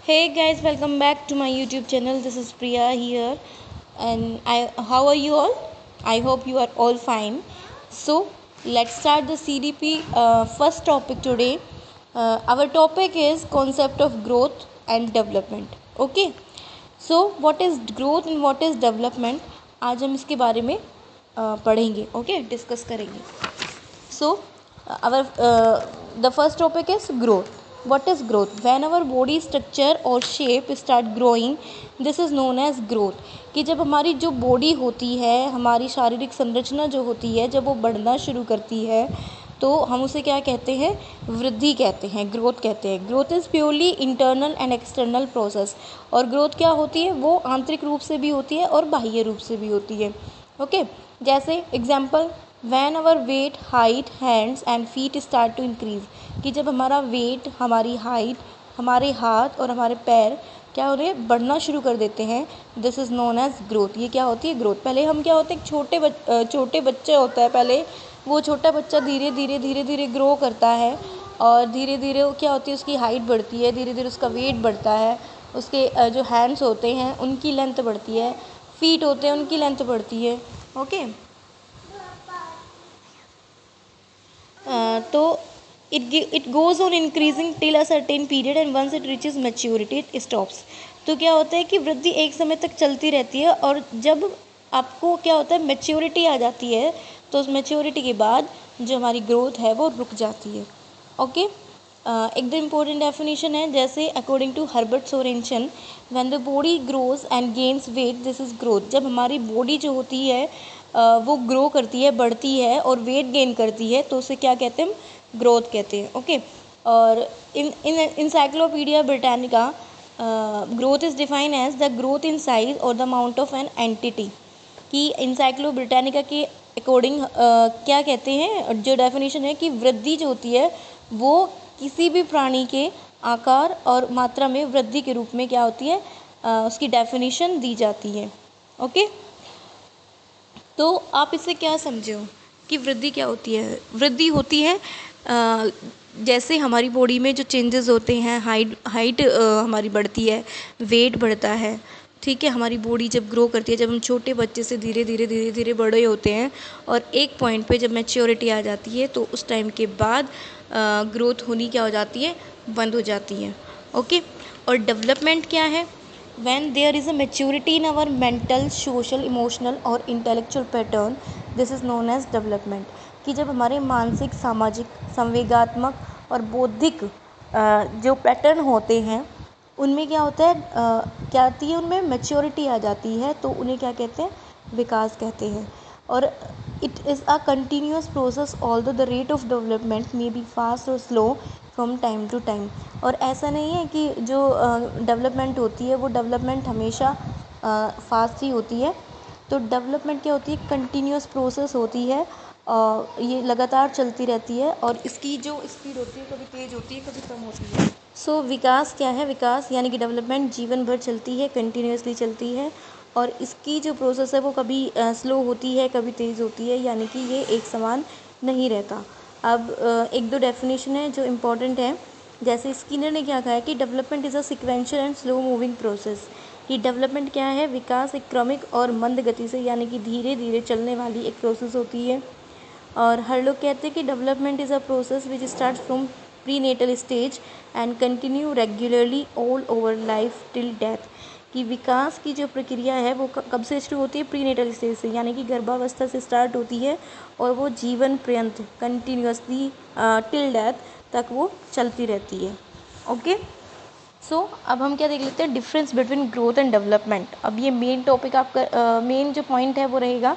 Hey guys, welcome back to my YouTube channel. This is Priya here, and how are you all? I hope you are all fine. So let's start the CDP first topic today. Our topic is concept of growth and development. Okay. So what is growth and what is development? आज हम इसके बारे में पढ़ेंगे. Okay, discuss करेंगे. So, the first topic is growth. What is growth? When our body structure or shape start growing, this is known as growth. कि जब हमारी जो बॉडी होती है, हमारी शारीरिक संरचना जो होती है, जब वो बढ़ना शुरू करती है तो हम उसे क्या कहते हैं? वृद्धि कहते हैं, ग्रोथ कहते हैं. Growth is purely internal and external process. और ग्रोथ क्या होती है? वो आंतरिक रूप से भी होती है और बाह्य रूप से भी होती है. ओके, जैसे example, when our weight, height, hands and feet start to increase. कि जब हमारा वेट, हमारी हाइट, हमारे हाथ और हमारे पैर क्या हो रहे हैं? बढ़ना शुरू कर देते हैं. This is known as growth. ये क्या होती है? ग्रोथ. पहले हम क्या होते हैं? छोटे बच्चे होता है पहले. वो छोटा बच्चा धीरे धीरे ग्रो करता है और धीरे धीरे वो क्या होती है? उसकी हाइट बढ़ती है, धीरे धीरे उसका वेट बढ़ता है, उसके जो हैंड्स होते हैं उनकी लेंथ बढ़ती है, फीट होते हैं उनकी लेंथ बढ़ती है. ओके. तो it goes on increasing till a certain period and once it reaches maturity it stops. तो क्या होता है कि वृद्धि एक समय तक चलती रहती है और जब आपको क्या होता है? मैच्योरिटी आ जाती है तो उस मैच्योरिटी के बाद जो हमारी ग्रोथ है वो रुक जाती है. ओके. एकदम इम्पोर्टेंट डेफिनेशन है, जैसे according to Herbert Sorenson, when the body grows and gains weight this is growth. जब हमारी बॉडी जो होती है वो ग्रो करती है, बढ़ती है और वेट गेन करती है तो उसे क्या कहते हैं? ग्रोथ कहते हैं. ओके. और in in Encyclopaedia Britannica, growth is define as the growth in size और the amount of an entity. कि इंसाइक्लो ब्रिटानिका के अकॉर्डिंग क्या कहते हैं? जो डेफिनेशन है कि वृद्धि जो होती है वो किसी भी प्राणी के आकार और मात्रा में वृद्धि के रूप में क्या होती है? उसकी डेफिनेशन दी जाती है. ओके. तो आप इससे क्या समझे हो कि वृद्धि क्या होती है? वृद्धि होती है जैसे हमारी बॉडी में जो चेंजेस होते हैं, हाइट हमारी बढ़ती है, वेट बढ़ता है. ठीक है. हमारी बॉडी जब ग्रो करती है, जब हम छोटे बच्चे से धीरे धीरे बड़े होते हैं और एक पॉइंट पे जब मैच्योरिटी आ जाती है तो उस टाइम के बाद ग्रोथ होनी क्या हो जाती है? बंद हो जाती है. ओके. और डेवलपमेंट क्या है? when there is a maturity in our mental, social, emotional और intellectual pattern, this is known as development. कि जब हमारे मानसिक, सामाजिक, संवेगात्मक और बौद्धिक जो पैटर्न होते हैं उनमें क्या होता है? क्या आती है? उनमें मैच्योरिटी आ जाती है तो उन्हें क्या कहते हैं? विकास कहते हैं. और it is a continuous process although the rate of development may be fast और slow from time to time. और ऐसा नहीं है कि जो डेवलपमेंट होती है वो डेवलपमेंट हमेशा फास्ट ही होती है. तो डेवलपमेंट क्या होती है? कंटिन्यूस प्रोसेस होती है, ये लगातार चलती रहती है और इसकी जो स्पीड होती है कभी तेज़ होती है, कभी कम होती है. सो विकास क्या है? विकास यानी कि डेवलपमेंट जीवन भर चलती है, कंटिन्यूसली चलती है और इसकी जो प्रोसेस है वो कभी स्लो होती है, कभी तेज़ होती है, यानी कि ये एक समान नहीं रहता. अब एक दो डेफिनेशन है जो इम्पोर्टेंट है. जैसे स्किनर ने क्या कहा है कि development is a sequential and slow moving process. कि डेवलपमेंट क्या है? विकास एक क्रमिक और मंद गति से यानी कि धीरे धीरे चलने वाली एक प्रोसेस होती है. और हर लोग कहते हैं कि development is a process which start from prenatal stage and continue regularly all over life till death. कि विकास की जो प्रक्रिया है वो कब से शुरू होती है? प्री नेटल स्टेज से, यानी कि गर्भावस्था से स्टार्ट होती है और वो जीवन पर्यंत कंटिन्यूसली टिल डेथ तक वो चलती रहती है. ओके. सो अब हम क्या देख लेते हैं? Difference between growth and development. अब ये मेन टॉपिक आपका मेन जो पॉइंट है वो रहेगा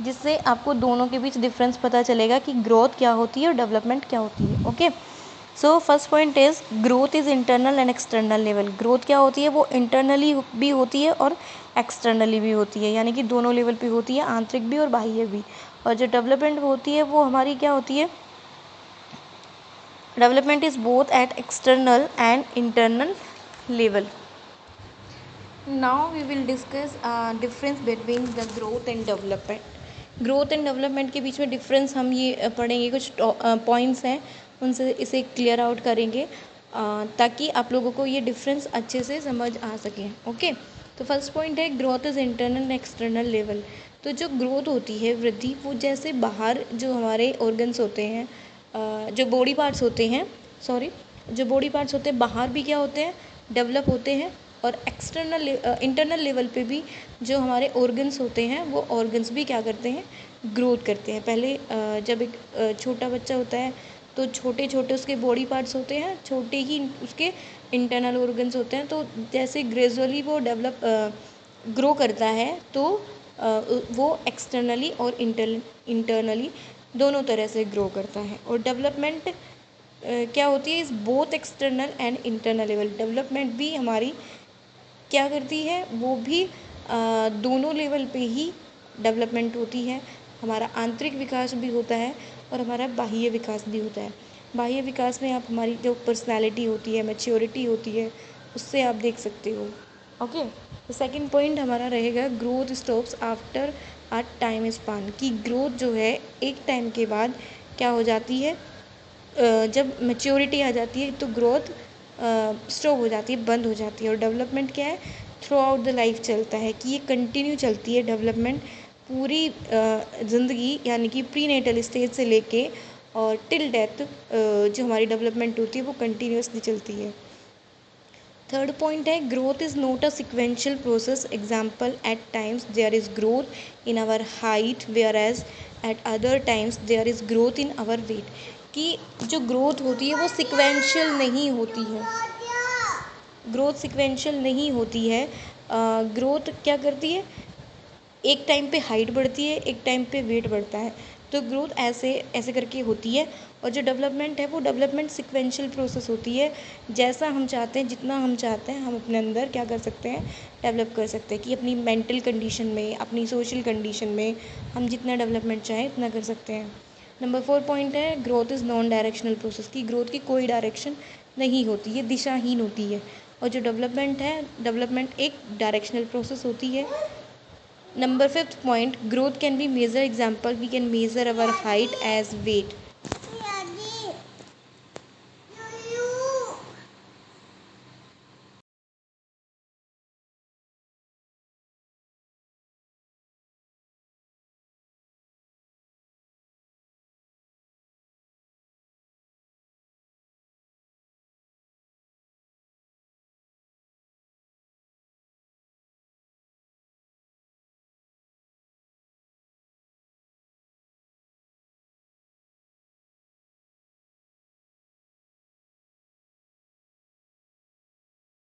जिससे आपको दोनों के बीच डिफरेंस पता चलेगा कि ग्रोथ क्या होती है और डेवलपमेंट क्या होती है. Okay. So first point is growth is internal and external level. Growth क्या होती है? वो इंटरनली भी होती है और एक्सटर्नली भी होती है, यानी कि दोनों लेवल पे होती है, आंतरिक भी और बाह्य भी. और जो डेवलपमेंट होती है वो हमारी क्या होती है? Development is both at external and internal level. Now we will discuss difference between the growth and development. Growth and development के बीच में डिफरेंस हम ये पढ़ेंगे, कुछ पॉइंट्स हैं उनसे इसे क्लियर आउट करेंगे. ताकि आप लोगों को ये डिफरेंस अच्छे से समझ आ सके। ओके, तो फर्स्ट पॉइंट है growth is internal and external level. तो जो ग्रोथ होती है, वृद्धि, वो जैसे बाहर जो हमारे ऑर्गन्स होते हैं, जो बॉडी पार्ट्स होते हैं, जो बॉडी पार्ट्स होते हैं बाहर भी क्या होते हैं, डेवलप होते हैं, और इंटरनल लेवल पे भी जो हमारे ऑर्गन्स होते हैं वो ऑर्गन्स भी क्या करते हैं, ग्रोथ करते हैं। पहले जब एक छोटा बच्चा होता है तो छोटे छोटे उसके बॉडी पार्ट्स होते हैं, छोटे ही उसके इंटरनल ऑर्गन्स होते हैं। तो जैसे ग्रेजुअली वो ग्रो करता है तो वो एक्सटर्नली और इंटरनली दोनों तरह से ग्रो करता है। और डेवलपमेंट क्या होती है, इस both external and internal level. Development भी हमारी क्या करती है, वो भी दोनों लेवल पे ही डेवलपमेंट होती है। हमारा आंतरिक विकास भी होता है और हमारा बाह्य विकास भी होता है। बाह्य विकास में आप हमारी जो पर्सनालिटी होती है, मैच्योरिटी होती है, उससे आप देख सकते हो। ओके, तो सेकंड पॉइंट हमारा रहेगा growth stops after a time span. की ग्रोथ जो है एक टाइम के बाद क्या हो जाती है, जब मैच्योरिटी आ जाती है तो ग्रोथ स्टॉप हो जाती है, बंद हो जाती है। और डेवलपमेंट क्या है, थ्रू आउट द लाइफ चलता है, कि ये कंटिन्यू चलती है डेवलपमेंट पूरी ज़िंदगी, यानी कि प्री नेटल स्टेज से लेके और टिल डेथ जो हमारी डेवलपमेंट होती है वो कंटिन्यूसली चलती है। थर्ड पॉइंट है growth is not a sequential process. Example, at times there is growth in our height whereas at other times there is growth in our weight. कि जो ग्रोथ होती है वो सिक्वेंशियल नहीं होती है, ग्रोथ सिक्वेंशियल नहीं होती है। ग्रोथ क्या करती है, एक टाइम पे हाइट बढ़ती है, एक टाइम पे वेट बढ़ता है। तो ग्रोथ ऐसे ऐसे करके होती है। और जो डेवलपमेंट है वो डेवलपमेंट सिक्वेंशियल प्रोसेस होती है। जैसा हम चाहते हैं, जितना हम चाहते हैं, हम अपने अंदर क्या कर सकते हैं, डेवलप कर सकते हैं। कि अपनी मेंटल कंडीशन में, अपनी सोशल कंडीशन में हम जितना डेवलपमेंट चाहें उतना कर सकते हैं। नंबर 4 पॉइंट है growth is non directional process. की ग्रोथ की कोई डायरेक्शन नहीं होती, ये दिशाहीन होती है। और जो डेवलपमेंट है, डेवलपमेंट एक डायरेक्शनल प्रोसेस होती है। Number 5th point, growth can be measured. Example, we can measure our height as weight.